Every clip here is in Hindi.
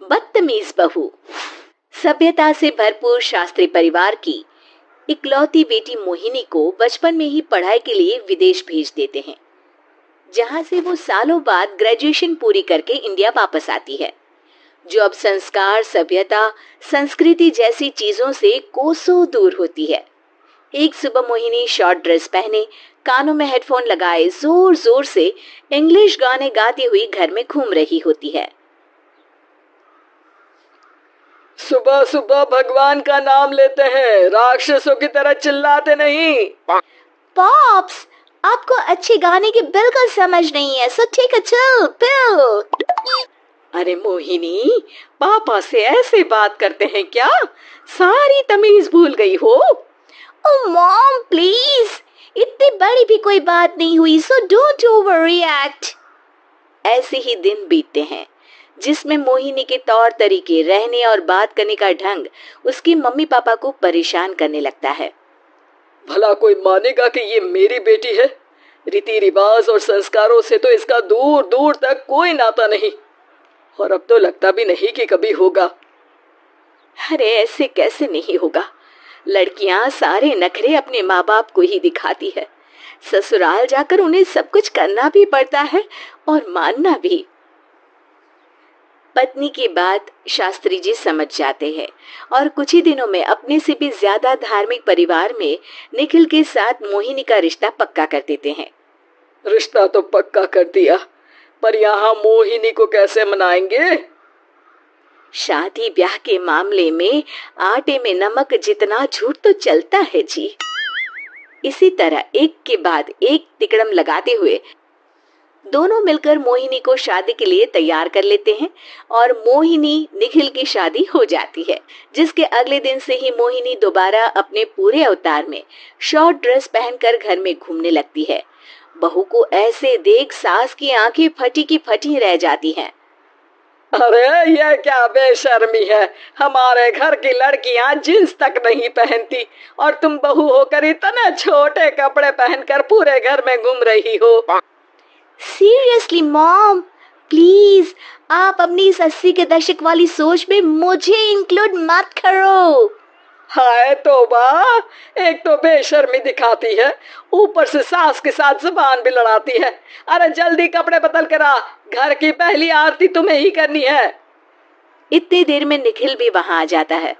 बदतमीज बहू। सभ्यता से भरपूर शास्त्री परिवार की इकलौती बेटी मोहिनी को बचपन में ही पढ़ाई के लिए विदेश भेज देते हैं, जहां से वो सालों बाद ग्रेजुएशन पूरी करके इंडिया वापस आती है, जो अब संस्कार, सभ्यता, संस्कृति जैसी चीजों से कोसों दूर होती है। एक सुबह मोहिनी शॉर्ट ड्रेस पहने, कानों में हेडफोन लगाए जोर जोर से इंग्लिश गाने गाती हुई घर में घूम रही होती है। सुबह सुबह भगवान का नाम लेते हैं, राक्षसों की तरह चिल्लाते नहीं। पॉप्स, आपको अच्छे गाने की बिल्कुल समझ नहीं है, सो ठीक है, चिल पिल। अरे मोहिनी, पापा से ऐसे बात करते हैं क्या? सारी तमीज भूल गई हो। ओह मॉम प्लीज, इतनी बड़ी भी कोई बात नहीं हुई, सो डोंट ओवर रिएक्ट। ऐसे ही दिन बीतते हैं जिसमें मोहिनी के तौर तरीके, रहने और बात करने का ढंग उसकी मम्मी पापा को परेशान करने लगता है। भला कोई मानेगा कि ये मेरी बेटी है? रीति रिवाज और संस्कारों से तो इसका दूर दूर तक कोई नाता नहीं, और अब तो लगता भी नहीं कि कभी होगा। अरे ऐसे कैसे नहीं होगा? लड़कियां सारे नखरे अपने माँ बाप को ही दिखाती है। ससुराल जाकर उन्हें सब कुछ करना भी पड़ता है और मानना भी। पत्नी की बात शास्त्री जी समझ जाते हैं और कुछ ही दिनों में अपने से भी ज्यादा धार्मिक परिवार में निखिल के साथ मोहिनी का रिश्ता पक्का कर देते हैं। रिश्ता तो पक्का कर दिया, पर यहाँ मोहिनी को कैसे मनाएंगे? शादी ब्याह के मामले में आटे में नमक जितना झूठ तो चलता है जी। इसी तरह एक के बाद एक तिकड़म लगाते हुए दोनों मिलकर मोहिनी को शादी के लिए तैयार कर लेते हैं और मोहिनी निखिल की शादी हो जाती है, जिसके अगले दिन से ही मोहिनी दोबारा अपने पूरे अवतार में शॉर्ट ड्रेस पहनकर घर में घूमने लगती है। बहू को ऐसे देख सास की आंखें फटी की फटी रह जाती हैं। अरे ये क्या बेशर्मी है, हमारे घर की लड़कियां जींस तक नहीं पहनती और तुम बहू होकर इतने छोटे कपड़े पहनकर पूरे घर में घूम रही हो। सीरियसली मॉम, प्लीज आप अपनी इस 80 के दशक वाली सोच में मुझे इंक्लूड मत करो। हाय तौबा, एक तो बेशर्मी दिखाती है, ऊपर से सास के साथ जुबान भी लड़ाती है। अरे जल्दी कपड़े बदल कर आ, घर की पहली आरती तुम्हें ही करनी है। इतनी देर में निखिल भी वहां आ जाता है।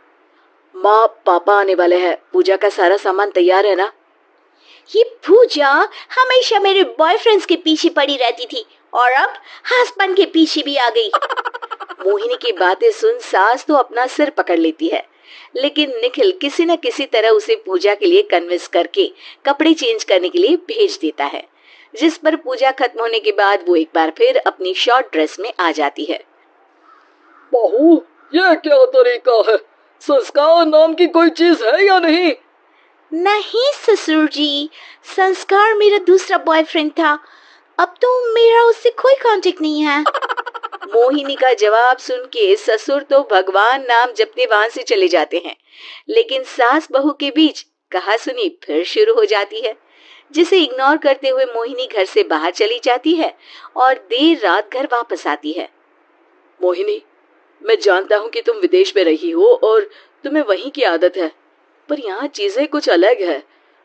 माँ, पापा आने वाले हैं, पूजा का सारा सामान तैयार है ना? ये पूजा हमेशा मेरे बॉयफ्रेंड्स के पीछे पड़ी रहती थी और अब हस्बैंड के पीछे भी आ गई। मोहिनी की बातें सुन सास तो अपना सिर पकड़ लेती है, लेकिन निखिल किसी न किसी तरह उसे पूजा के लिए कन्विंस करके कपड़े चेंज करने के लिए भेज देता है, जिस पर पूजा खत्म होने के बाद वो एक बार फिर अपनी शॉर्ट ड्रेस में आ जाती है। बहू, ये क्या तरीका है? संस्कार नाम की कोई चीज है या नहीं? नहीं ससुर जी, संस्कार मेरा दूसरा बॉयफ्रेंड था, अब तो मेरा उससे कोई कांटेक्ट नहीं है। मोहिनी का जवाब सुन के ससुर तो भगवान नाम जपते वहां से चले जाते हैं, लेकिन सास बहू के बीच कहासुनी फिर शुरू हो जाती है, जिसे इग्नोर करते हुए मोहिनी घर से बाहर चली जाती है और देर रात घर वापस आती है। मोहिनी, मैं जानता हूँ कि तुम विदेश में रही हो और तुम्हें वहीं की आदत है, पर यहाँ चीजें कुछ अलग है।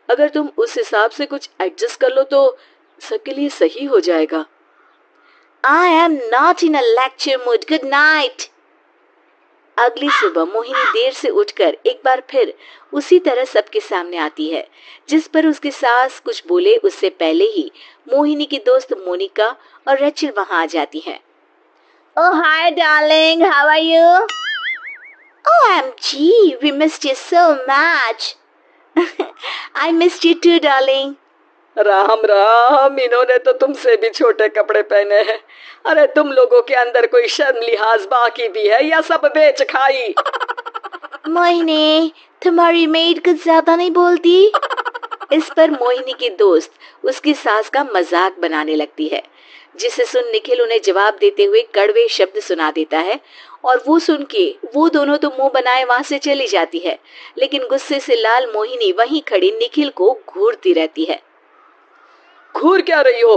अगर तुम उस हिसाब से कुछ एडजस्ट कर लो तो सबके लिए सही हो जाएगा। I am not in a lecture mood. Good night. अगली सुबह मोहिनी देर से उठकर एक बार फिर उसी तरह सबके सामने आती है, जिस पर उसकी सास कुछ बोले उससे पहले ही मोहिनी की दोस्त मोनिका और रेचल वहां आ जाती हैं। Oh hi darling, how are you? OMG, we missed you so much. I missed you too darling. Ram Ram, इन्होंने तो तुमसे भी छोटे कपड़े पहने हैं। अरे तुम लोगों के अंदर कोई शर्म लिहाज बाकी भी है या सब बेच खाई? मोहिनी, तुम्हारी मेड कुछ ज्यादा नहीं बोलती? इस पर मोहिनी की दोस्त उसकी सास का मजाक बनाने लगती है, जिसे सुन निखिल उन्हें जवाब देते हुए कड़वे शब्द सुना देता है और वो सुन के वो दोनों तो मुंह बनाए वहां से चली जाती है, लेकिन गुस्से से लाल मोहिनी वहीं खड़ी निखिल को घूरती रहती है। घूर क्या रही हो?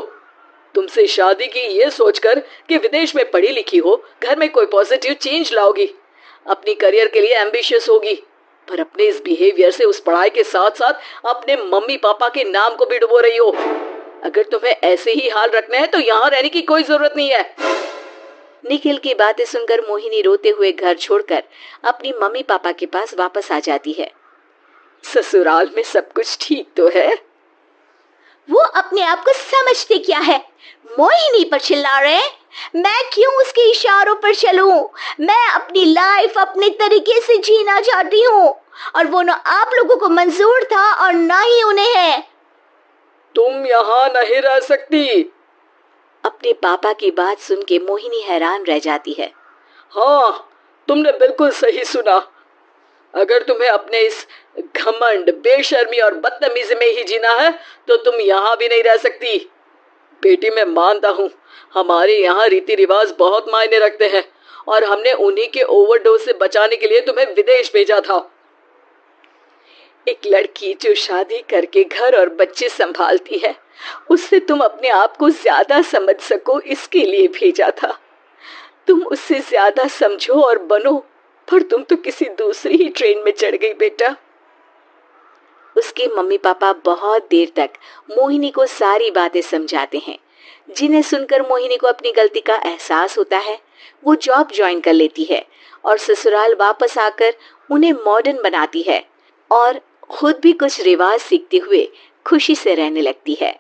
तुमसे शादी की ये सोचकर कि विदेश में पढ़ी लिखी हो, घर में कोई पॉजिटिव चेंज लाओगी, अपनी करियर के लिए एम्बिशियस होगी, पर अपने इस बिहेवियर से उस पढ़ाई के साथ साथ अपने मम्मी पापा के नाम को भी डुबो रही हो। अगर तुम्हें ऐसे ही हाल रखना है तो यहाँ रहने की कोई जरूरत नहीं है। निखिल की बातें सुनकर मोहिनी रोते हुए घर छोड़कर अपनी मम्मी पापा के पास वापस आ जाती है। ससुराल में सब कुछ ठीक तो है? वो अपने आप को समझते क्या है? मोहिनी पर चिल्ला रहे हैं। मैं क्यों उसके इशारों पर चलूं? मैं अपनी लाइफ अपने तरीके से जीना चाहती हूँ और वो ना आप लोगों को मंजूर था और ना ही उन्हें है। तुम यहाँ नहीं रह सकती। अपने पापा की बात सुन के मोहिनी हैरान रह जाती है। हाँ, तुमने बिल्कुल सही सुना। अगर तुम्हें अपने इस घमंड, बेशर्मी और बदतमीजी में ही जीना है तो तुम यहाँ भी नहीं रह सकती। बेटी, मैं मानता हूँ हमारे यहाँ रीति रिवाज बहुत मायने रखते हैं और हमने उन्हीं के ओवरडोज से बचाने के लिए तुम्हें विदेश भेजा था। एक लड़की जो शादी करके घर और बच्चे संभालती है, उससे तुम अपने आप को ज्यादा समझ सको इसके लिए भेजा था। तुम उससे ज्यादा समझो और बनो, पर तुम तो किसी दूसरी ही ट्रेन में चढ़ गई बेटा। उसके मम्मी पापा बहुत देर तक मोहिनी को सारी बातें समझाते हैं, जिन्हें सुनकर मोहिनी को अपनी गलती का एहसास होता है। वो जॉब ज्वाइन कर लेती है और ससुराल वापस आकर उन्हें मॉडर्न बनाती है और खुद भी कुछ रिवाज सीखते हुए खुशी से रहने लगती है।